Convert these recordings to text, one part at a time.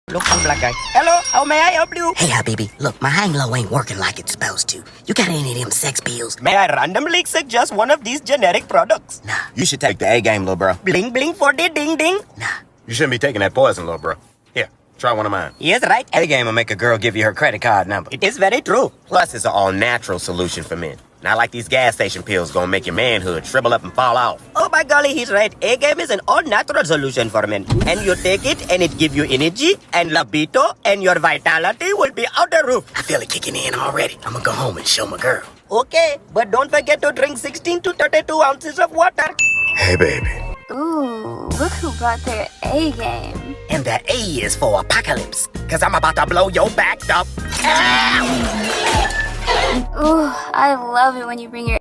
Look, I'm black guy. Hello, how may I help you? Hey, Habibi, look, my hang low ain't working like it's supposed to. You got any of them sex pills? May I randomly suggest one of these generic products? Nah. You should take the A game, little bro. Bling bling for the ding ding. Nah. You shouldn't be taking that poison, little bro. Here, try one of mine. Yes, right. A game will make a girl give you her credit card number. It is very true. Plus, it's an all-natural solution for men. Not like these gas station pills gonna make your manhood shrivel up and fall off. Oh my golly, he's right. A-game is an all-natural solution for men. And you take it and it give you energy and libido and your vitality will be out the roof. I feel it kicking in already. I'm gonna go home and show my girl. Okay, but don't forget to drink 16 to 32 ounces of water. Hey, baby. Ooh, look who brought their A game. And the A is for apocalypse, cause I'm about to blow your back up. Ow! Ooh, I love it when you bring your...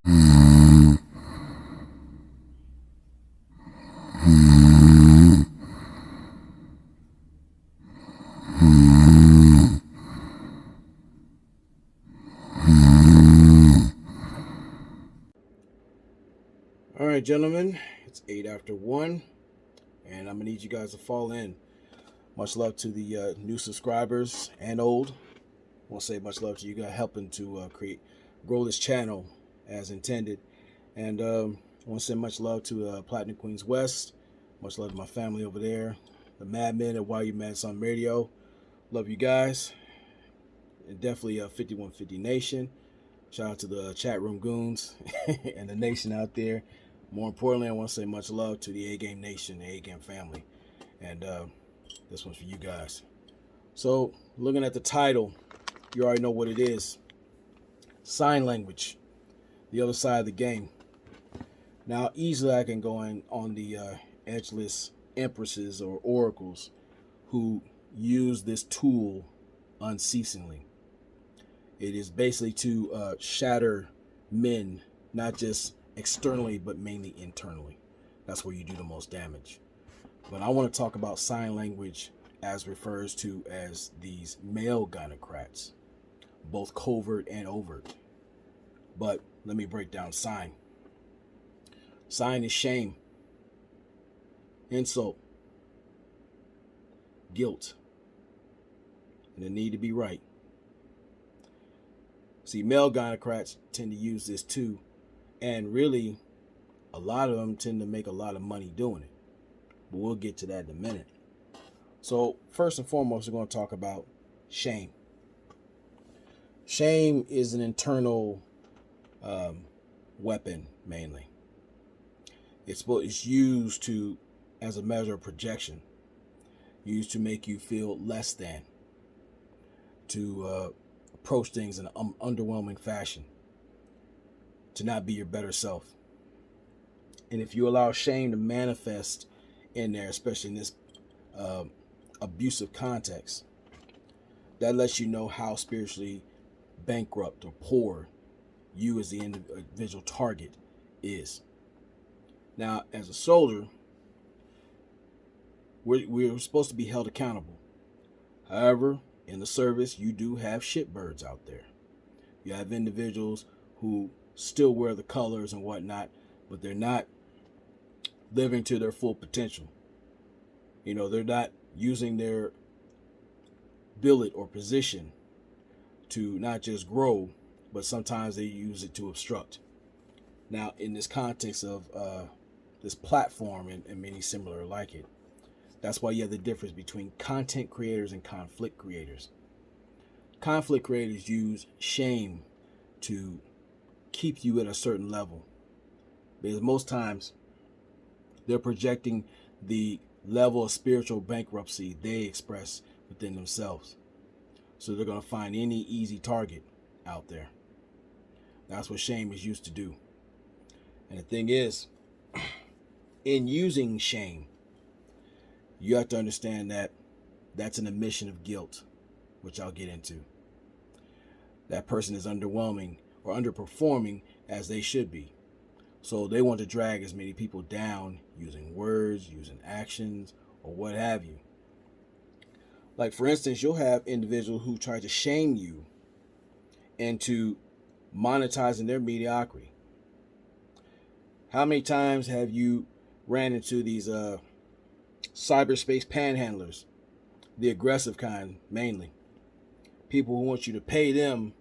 All right, gentlemen, it's 8 after 1, and I'm gonna need you guys to fall in. Much love to the new subscribers and old. I want to say much love to you guys helping to grow this channel as intended. And I want to say much love to Platinum Queens West. Much love to my family over there. The madmen at Why You Mad Son Radio. Love you guys. And definitely 5150 Nation. Shout out to the chat room goons and the nation out there. More importantly, I want to say much love to the A-Game Nation, the A-Game family. And this one's for you guys. So, looking at the title, you already know what it is. Sign language, the other side of the game. Now, easily I can go on the edgeless empresses or oracles who use this tool unceasingly. It is basically to shatter men, not just externally, but mainly internally. That's where you do the most damage. But I want to talk about sign language as refers to as these male gynocrats, both covert and overt. But let me break down sign. Sign is shame, insult, guilt, and the need to be right. See, male gynocrats tend to use this too, and really, a lot of them tend to make a lot of money doing it. But we'll get to that in a minute. So first and foremost, we're going to talk about shame. Shame is an internal weapon, mainly. It's used as a measure of projection, used to make you feel less than, to approach things in an underwhelming fashion, to not be your better self. And if you allow shame to manifest in there, especially in this abusive context, that lets you know how spiritually bankrupt or poor you as the individual target is. Now, as a soldier, we're supposed to be held accountable. However, in the service, you do have shitbirds out there. You have individuals who still wear the colors and whatnot, but they're not living to their full potential. You know, they're not using their billet or position to not just grow, but sometimes they use it to obstruct. Now, in this context of this platform and many similar like it, that's why you have the difference between content creators and conflict creators. Conflict creators use shame to keep you at a certain level, because most times they're projecting the level of spiritual bankruptcy they express within themselves. So they're going to find any easy target out there. That's what shame is used to do. And the thing is, in using shame, you have to understand that that's an admission of guilt, which I'll get into. That person is underwhelming or underperforming as they should be. So they want to drag as many people down using words, using actions, or what have you. Like, for instance, you'll have individuals who try to shame you into monetizing their mediocrity. How many times have you ran into these cyberspace panhandlers the aggressive kind mainly. People who want you to pay them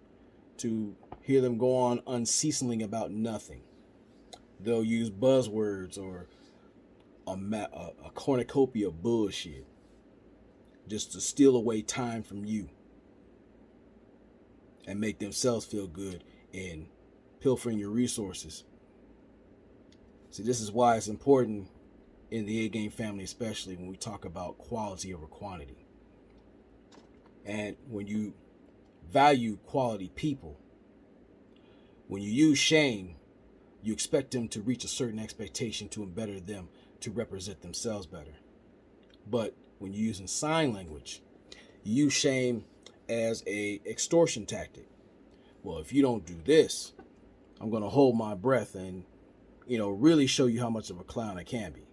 to hear them go on unceasingly about nothing. They'll use buzzwords or a cornucopia of bullshit just to steal away time from you and make themselves feel good in pilfering your resources. See, this is why it's important in the A-game family, especially when we talk about quality over quantity. And when you value quality people, when you use shame, you expect them to reach a certain expectation to better them, to represent themselves better. But when you're using sign language, you use shame as a extortion tactic. Well, if you don't do this, I'm going to hold my breath and, really show you how much of a clown I can be.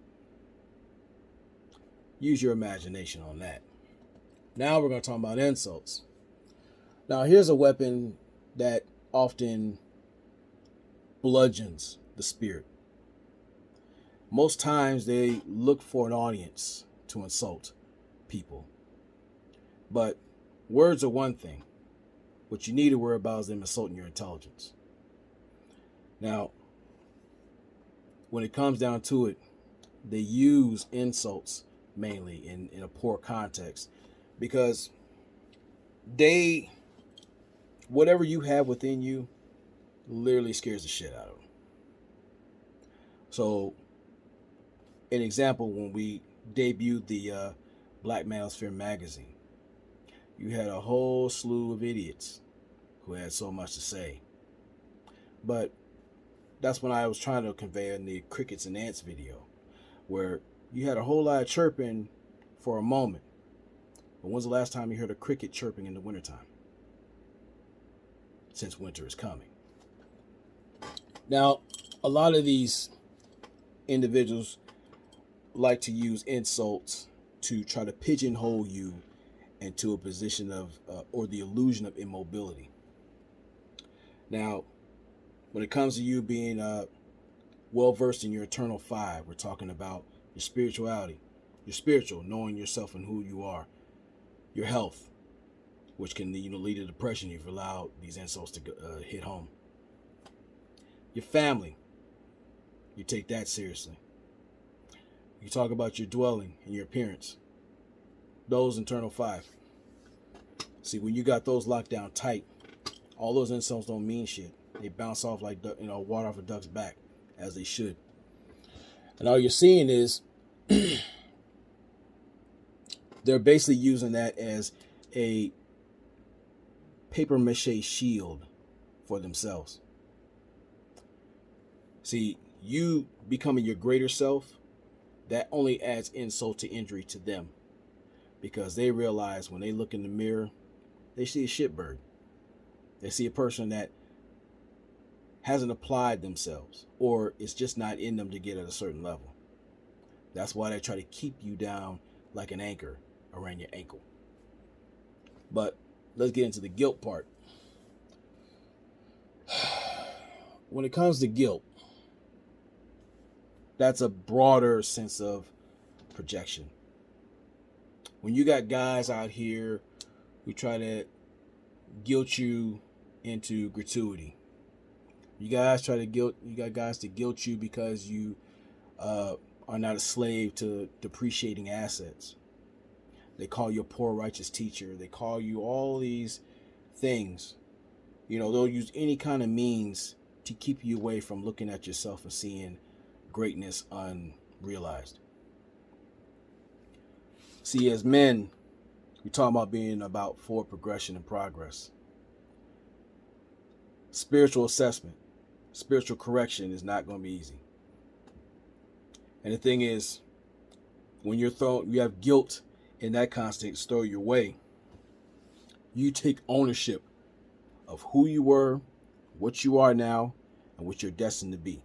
Use your imagination on that. Now we're going to talk about insults. Now, here's a weapon that often bludgeons the spirit. Most times they look for an audience to insult people. But words are one thing. What you need to worry about is them insulting your intelligence. Now, when it comes down to it, they use insults mainly in a poor context because whatever you have within you literally scares the shit out of them. So, an example, when we debuted the Black Manosphere magazine, you had a whole slew of idiots who had so much to say. But that's when I was trying to convey in the Crickets and Ants video, where you had a whole lot of chirping for a moment. But when's the last time you heard a cricket chirping in the wintertime? Since winter is coming. Now, a lot of these individuals like to use insults to try to pigeonhole you into a position of, or the illusion of immobility. Now, when it comes to you being well-versed in your eternal five, we're talking about your spirituality, your spiritual, knowing yourself and who you are, your health, which can lead to depression if you allow these insults to hit home. Your family, you take that seriously. You talk about your dwelling and your appearance. Those internal five. See, when you got those locked down tight, all those insults don't mean shit. They bounce off like water off a duck's back, as they should. And all you're seeing is they're basically using that as a paper mache shield for themselves. See, you becoming your greater self, that only adds insult to injury to them, because they realize when they look in the mirror, they see a shitbird. They see a person that hasn't applied themselves, or it's just not in them to get at a certain level. That's why they try to keep you down like an anchor around your ankle. But let's get into the guilt part. When it comes to guilt, that's a broader sense of projection. When you got guys out here who try to guilt you into gratuity, you got guys to guilt you because you are not a slave to depreciating assets. They call you a poor righteous teacher. They call you all these things. They'll use any kind of means to keep you away from looking at yourself and seeing greatness unrealized. See, as men, we talk about being about forward progression and progress. Spiritual assessment, spiritual correction is not going to be easy. And the thing is, when you have guilt in that constant throw your way, you take ownership of who you were, what you are now, and what you're destined to be.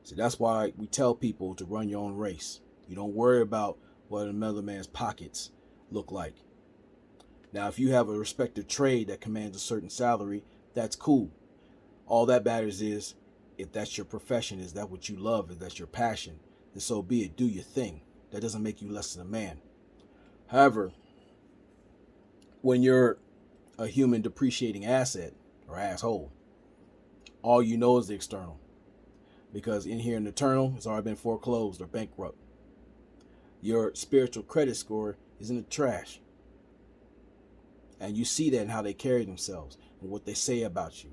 So that's why we tell people to run your own race. You don't worry about what another man's pockets look like. Now, if you have a respective trade that commands a certain salary, that's cool. All that matters is, if that's your profession, is that what you love, if that's your passion, then so be it. Do your thing. That doesn't make you less than a man. However, when you're a human depreciating asset or asshole, all you know is the external. Because in here in the eternal, it's already been foreclosed or bankrupt. Your spiritual credit score is in the trash. And you see that in how they carry themselves and what they say about you.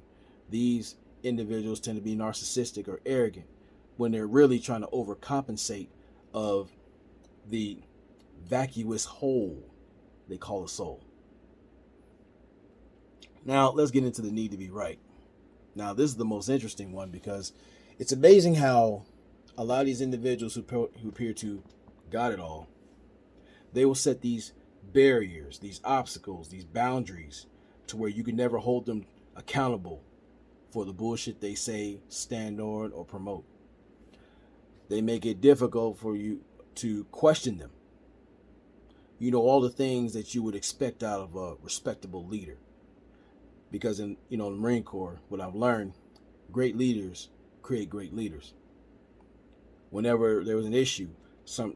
These individuals tend to be narcissistic or arrogant when they're really trying to overcompensate of the vacuous hole they call a soul. Now, let's get into the need to be right. Now, this is the most interesting one because it's amazing how a lot of these individuals who appear to got it all, they will set these barriers, these obstacles, these boundaries to where you can never hold them accountable for the bullshit they say, stand on, or promote. They make it difficult for you to question them. You know, all the things that you would expect out of a respectable leader. Because in the Marine Corps, what I've learned, great leaders create great leaders. Whenever there was an issue,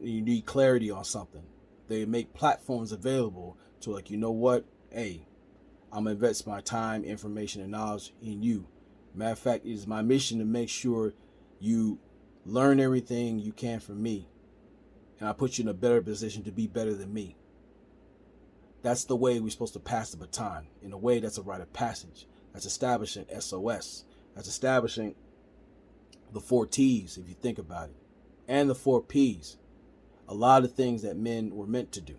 you need clarity on something, they make platforms available to, like, you know what? Hey, I'm going to invest my time, information, and knowledge in you. Matter of fact, it is my mission to make sure you learn everything you can from me. And I put you in a better position to be better than me. That's the way we're supposed to pass the baton. In a way, that's a rite of passage. That's establishing SOS. That's establishing the 4 T's, if you think about it. And the 4 P's. A lot of things that men were meant to do.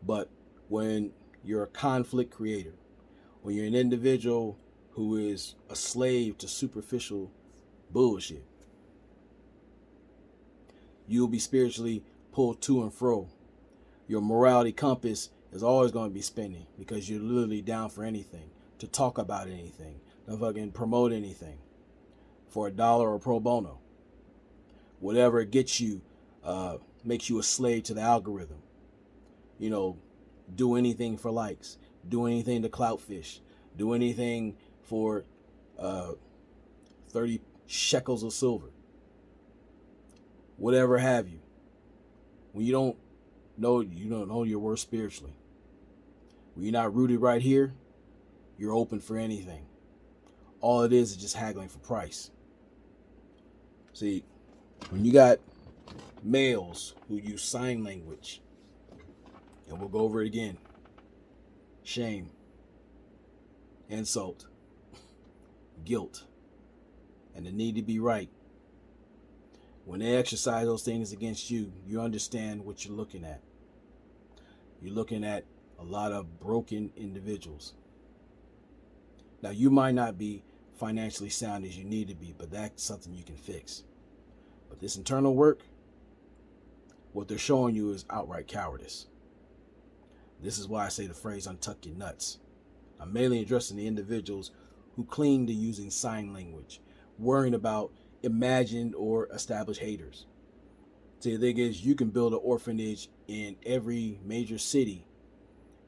But when you're a conflict creator, when you're an individual who is a slave to superficial bullshit, you'll be spiritually pulled to and fro. Your morality compass is always going to be spinning because you're literally down for anything, to talk about anything, to fucking promote anything for $1 or pro bono. Whatever gets you, makes you a slave to the algorithm. You know, do anything for likes, do anything to cloutfish, do anything for 30 shekels of silver, whatever have you. When you don't know your worth spiritually, when you're not rooted right here, you're open for anything. All it is just haggling for price. See, when you got males who use sign language, and we'll go over it again: shame, insult, guilt, and the need to be right. When they exercise those things against you, you understand what you're looking at. You're looking at a lot of broken individuals. Now, you might not be financially sound as you need to be, but that's something you can fix. But this internal work, what they're showing you is outright cowardice. This is why I say the phrase untuck your nuts. I'm mainly addressing the individuals who cling to using sign language, worrying about imagined or established haters. See, the thing is, you can build an orphanage in every major city,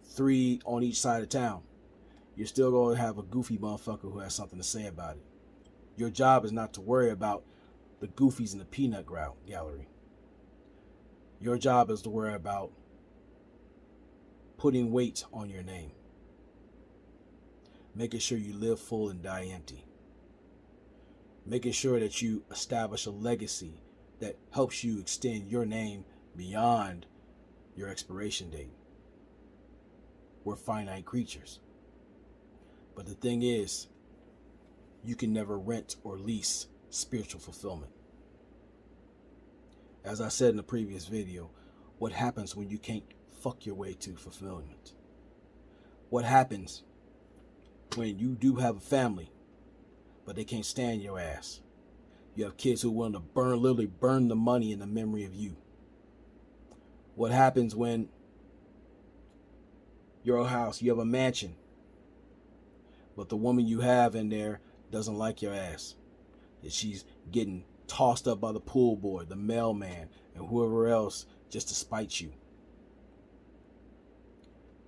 3 on each side of town. You're still going to have a goofy motherfucker who has something to say about it. Your job is not to worry about the goofies in the peanut gallery. Your job is to worry about putting weight on your name, making sure you live full and die empty, making sure that you establish a legacy that helps you extend your name beyond your expiration date. We're finite creatures. But the thing is, you can never rent or lease spiritual fulfillment. As I said in the previous video, what happens when you can't fuck your way to fulfillment? What happens when you do have a family, but they can't stand your ass? You have kids who are willing to literally burn the money in the memory of you. What happens when your house, you have a mansion, but the woman you have in there doesn't like your ass? That she's getting tossed up by the pool boy, the mailman, and whoever else just to spite you.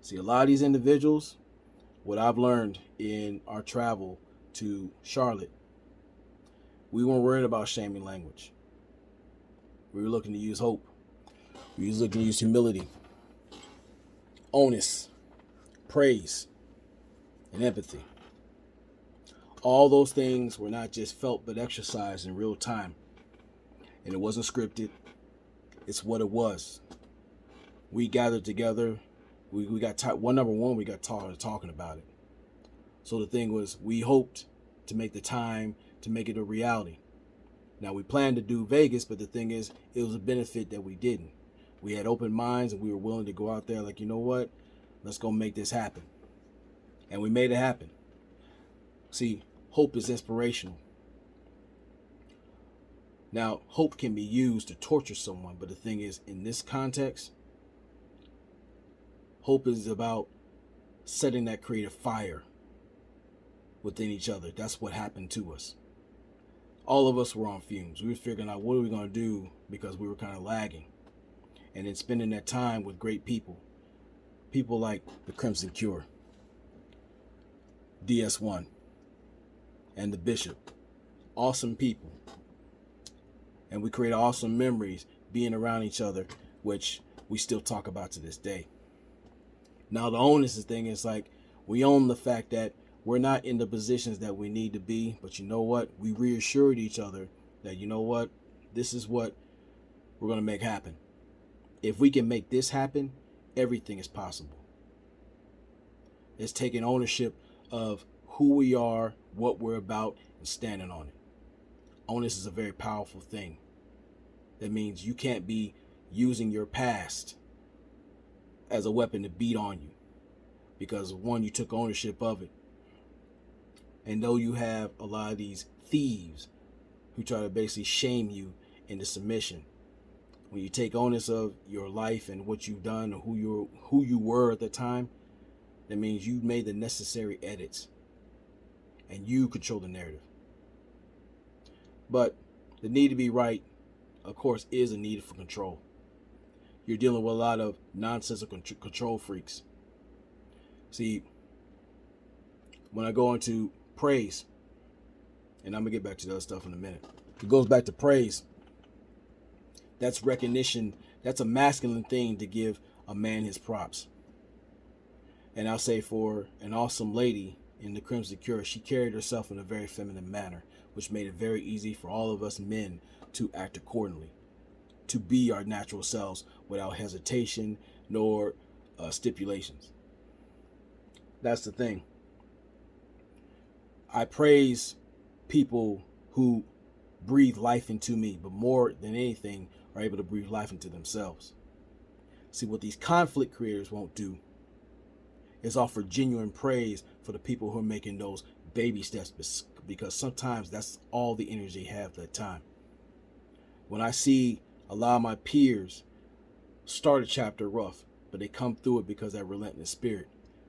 See, a lot of these individuals, what I've learned in our travel to Charlotte, we weren't worried about shaming language. We were looking to use hope. We were looking to use humility. onus, praise, and empathy. All those things were not just felt but exercised in real time. And it wasn't scripted. It's what it was. We gathered together. We got tired. Number one, we got tired of talking about it. So the thing was, we hoped to make the time to make it a reality. Now, we planned to do Vegas, but the thing is, it was a benefit that we didn't. We had open minds, and we were willing to go out there like, you know what? Let's go make this happen. And we made it happen. See, hope is inspirational. Now, hope can be used to torture someone, but the thing is, in this context, hope is about setting that creative fire within each other. That's what happened to us. All of us were on fumes. We were figuring out what are we going to do because we were kind of lagging. And then spending that time with great people. People like the Crimson Cure, DS1, and the Bishop. Awesome people. And we create awesome memories being around each other, which we still talk about to this day. Now, the onus thing is like, we own the fact that we're not in the positions that we need to be, but you know what? We reassured each other that, you know what? This is what we're going to make happen. If we can make this happen, everything is possible. It's taking ownership of who we are, what we're about, and standing on it. Onus is a very powerful thing. That means you can't be using your past as a weapon to beat on you. Because one, you took ownership of it. And though you have a lot of these thieves who try to basically shame you into submission, when you take onus of your life and what you've done and who you were at the time, that means you made the necessary edits and you control the narrative. But the need to be right, of course, is a need for control. You're dealing with a lot of nonsensical control freaks. See, when I go into praise, and I'm going to get back to the other stuff in a minute. It goes back to praise. That's recognition. That's a masculine thing to give a man his props. And I'll say for an awesome lady in the Crimson Cure, she carried herself in a very feminine manner, which made it very easy for all of us men to act accordingly, to be our natural selves without hesitation nor stipulations. That's the thing. I praise people who breathe life into me, but more than anything, are able to breathe life into themselves. See, what these conflict creators won't do is offer genuine praise for the people who are making those baby steps, because sometimes that's all the energy they have at that time. When I see a lot of my peers start a chapter rough, but they come through it because of that relentless spirit,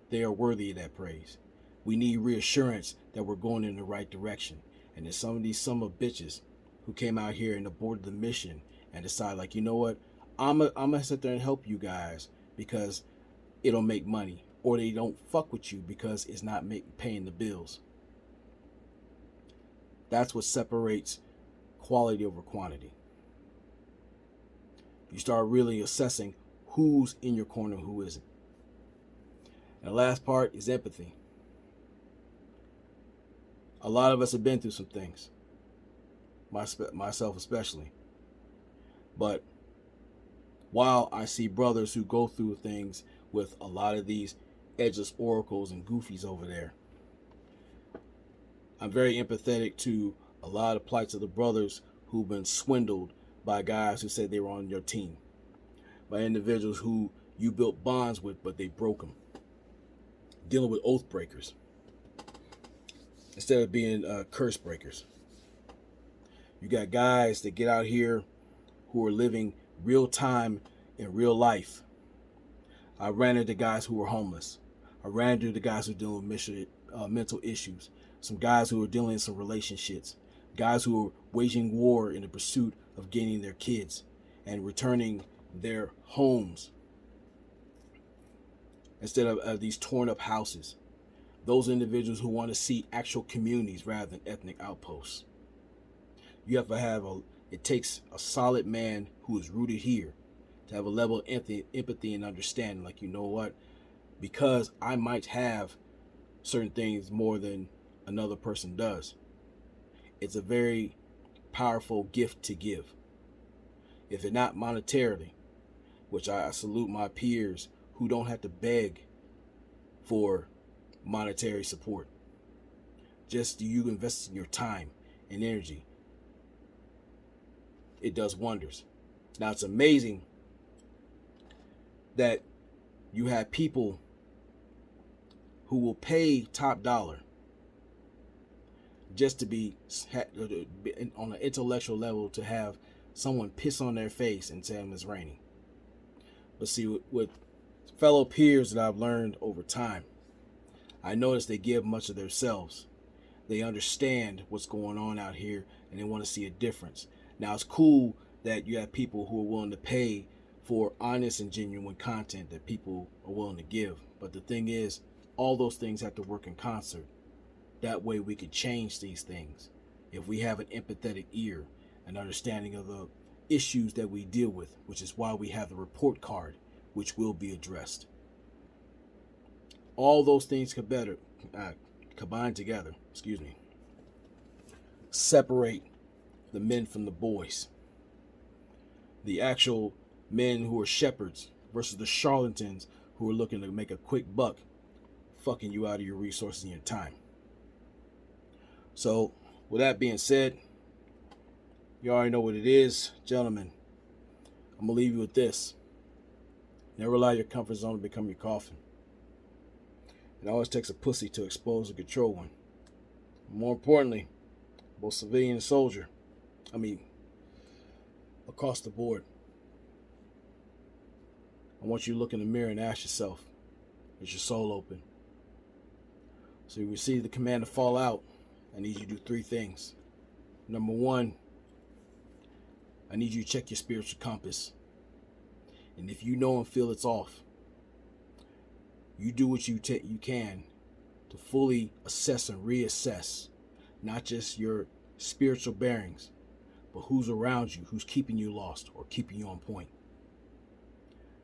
they are worthy of that praise. We need reassurance that we're going in the right direction. And there's some of these summer bitches who came out here and aborted the mission and decide like, you know what, I'm gonna sit there and help you guys because it'll make money. Or they don't fuck with you because it's not paying the bills. That's what separates quality over quantity. You start really assessing who's in your corner and who isn't. And the last part is empathy. A lot of us have been through some things, myself especially. But while I see brothers who go through things with a lot of these edgeless oracles and goofies over there, I'm very empathetic to a lot of plights of the brothers who've been swindled by guys who said they were on your team, by individuals who you built bonds with, but they broke them. Dealing with oath breakers instead of being curse breakers. You got guys that get out here who are living real time in real life. I ran into guys who were homeless. I ran into the guys who are dealing with mental issues. Some guys who are dealing in some relationships. Guys who are waging war in the pursuit of gaining their kids and returning their homes instead of these torn up houses. Those individuals who want to see actual communities rather than ethnic outposts. You have to have it takes a solid man who is rooted here to have a level of empathy and understanding. Like, you know what? because I might have certain things more than another person does. It's a very powerful gift to give. If it's not monetarily, which I salute my peers who don't have to beg for monetary support. Just you invest in your time and energy. It does wonders. Now, it's amazing that you have people who will pay top dollar just to be on an intellectual level, to have someone piss on their face and tell them it's raining. But see, with fellow peers that I've learned over time, I notice they give much of themselves. They understand what's going on out here and they want to see a difference. Now, it's cool that you have people who are willing to pay for honest and genuine content that people are willing to give. But the thing is, all those things have to work in concert. That way we could change these things. If we have an empathetic ear, an understanding of the issues that we deal with, which is why we have the report card, which will be addressed. All those things combine together, separate the men from the boys. The actual men who are shepherds versus the charlatans who are looking to make a quick buck, fucking you out of your resources and your time. So, with that being said, you already know what it is. Gentlemen, I'm going to leave you with this. Never allow your comfort zone to become your coffin. It always takes a pussy to expose and control one. More importantly, both civilian and soldier, across the board, I want you to look in the mirror and ask yourself, is your soul open? So you receive the command to fall out. I need you to do 3 things. Number 1, I need you to check your spiritual compass. And if you know and feel it's off, you do what you can to fully assess and reassess not just your spiritual bearings, but who's around you, who's keeping you lost or keeping you on point.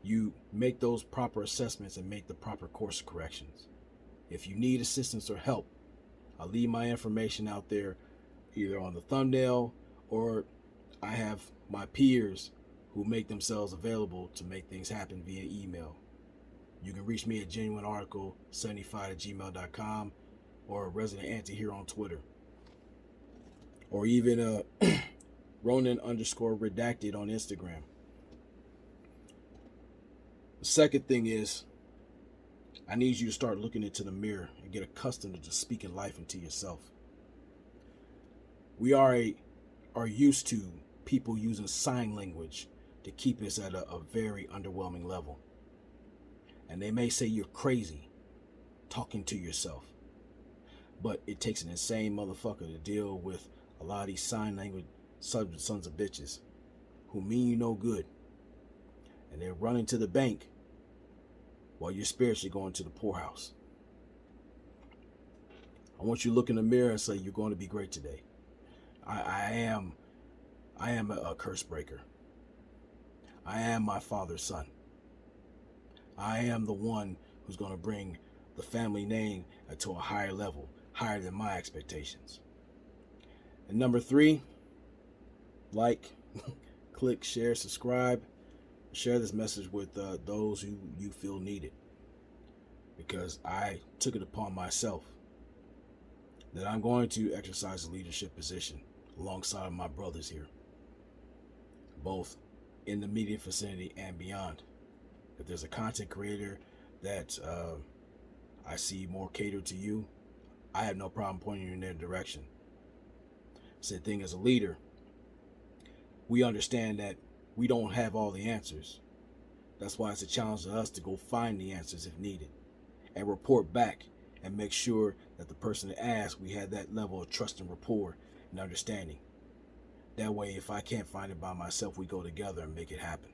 You make those proper assessments and make the proper course corrections. If you need assistance or help, I'll leave my information out there either on the thumbnail, or I have my peers who make themselves available to make things happen via email. You can reach me at genuinearticle75@gmail.com or residentantihero on Twitter. Or even Ronin_redacted on Instagram. The second thing is, I need you to start looking into the mirror and get accustomed to just speaking life into yourself. We are used to people using sign language to keep us at a very underwhelming level. And they may say you're crazy talking to yourself. But it takes an insane motherfucker to deal with a lot of these sign language sons of bitches who mean you no good. And they're running to the bank while you're spiritually going to the poorhouse. I want you to look in the mirror and say, you're going to be great today. I am a curse breaker. I am my father's son. I am the one who's going to bring the family name to a higher level, higher than my expectations. And number 3, like, click, share, subscribe. Share this message with those who you feel need it. Because I took it upon myself that I'm going to exercise a leadership position alongside my brothers here, both in the immediate vicinity and beyond. If there's a content creator that I see more catered to you, I have no problem pointing you in their direction. Same thing as a leader. We understand that we don't have all the answers. That's why it's a challenge to us to go find the answers if needed and report back and make sure that the person that asked, we had that level of trust and rapport and understanding. That way, if I can't find it by myself, we go together and make it happen.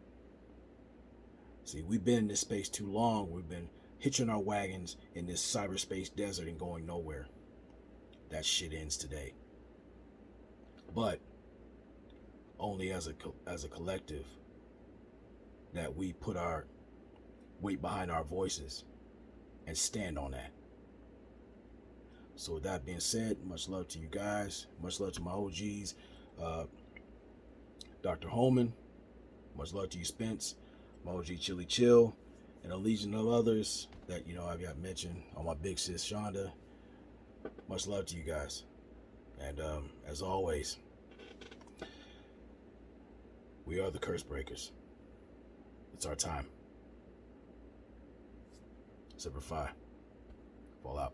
See, we've been in this space too long. We've been hitching our wagons in this cyberspace desert and going nowhere. That shit ends today. But only as a collective that we put our weight behind our voices and stand on that. So with that being said, much love to you guys. Much love to my OGs, Dr. Holman. Much love to you, Spence, my OG Chili Chill, and a legion of others that, I've got mentioned on my big sis, Shonda. Much love to you guys. And as always, we are the Curse Breakers. It's our time. Semper Fi. Fall out.